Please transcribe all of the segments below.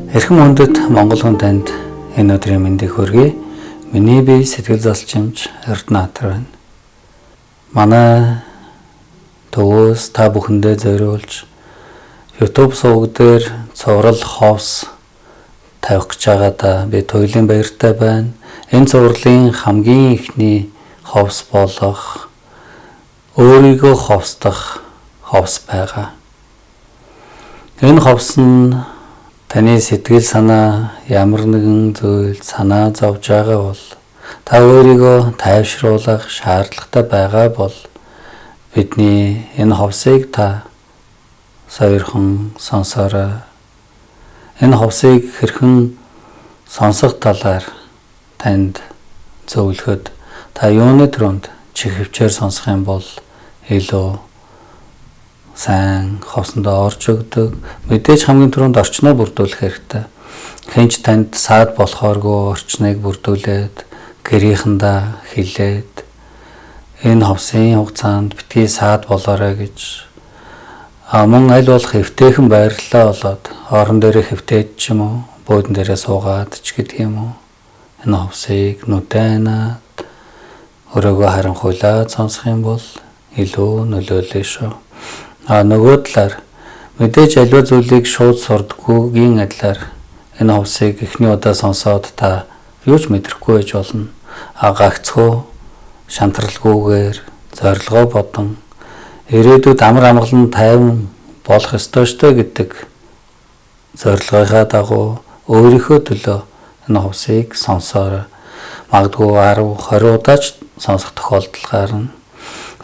Эрхэм хүндэт Монгол хүн танд энэ өдрийн мэндийг хүргэе. Миний бие сэтгэл залчимч Эрдэнэтр байна. Манай төвөөс та бүхэндээ зориулж YouTube суваг дээр цуврал ховс тавих гэж байгаадаа би туйлын баяртай байна. Энэ цувралын хамгийн ихний ховс болох өөрийгөө ховсдох ховс байгаа. Энэ ховс нь таны сэтгэл санаа ямар нэгэн зүйл санаа зовж байгаа бол та өөрийгөө тайвшруулах шаардлагатай байгаа бол бидний энэ ховсыг та сойрхон сонсоорой. Энэ ховсыг хэрхэн сонсох талаар танд зөвлөхөд та юуны түрүүнд чихвчээр сонсох юм бол илүү сайн ховсондоо орж өгдөг. Мэдээж хамгийн түрүүнд орчноо бүрдүүлэх хэрэгтэй. Хинч танд саад болохооргүй орчныг бүрдүүлээд гэрийнхэндээ хилээд энэ ховсын хугацаанд битгий саад болоорой гэж мөн аль болох хэвтэйхэн байрлалаа болоод орон дээрээ хэвтээд ч юм уу буудан дээрээ суугаад ч гэдэг юм уу энэ ховсыг нүдэнаад өрөөгөө харанхуйлаад сонсох юм бол илүү нөлөөлнө шүү. Нөгөө талаар мэдээж аливаа зүйлийг шууд сурдаггүйгийн адилаар энэ ховсыг эхний удаа сонсоод та юу ч мэдрэхгүй байж болно. Гагцхүү шантралгүйгээр зорилгоо бодон ирээдүйд амар амгалан тайван болох ёстой шүү гэдэг зорилгынхаа дагуу өөрийнхөө төлөө энэ ховсыг сонсоор магадгүй 10-20 удаач сонсох тохиолдол гарна.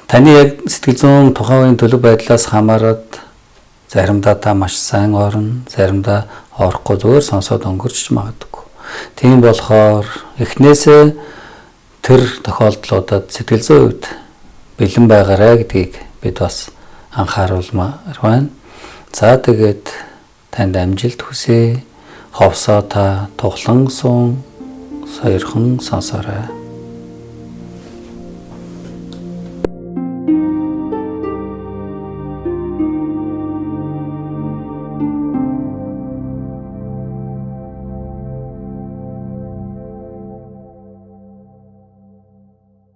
Таны яг сэтгэл зүйн тухайн үеийн төлөв байдлаас хамаарат заримдаа та маш сайн орно, заримдаа орохгүй зүгээр сонсоод өнгөрч магадгүй. Тийм болохоор эхнээсээ тэр тохиолдлуудад сэтгэл зүйн үед бэлэн байгаарай гэдгийг бид бас анхааруулмаар байна. За тэгээд танд амжилт хүсье. Ховсоо та тухлан суун сойрхон сонсоорой.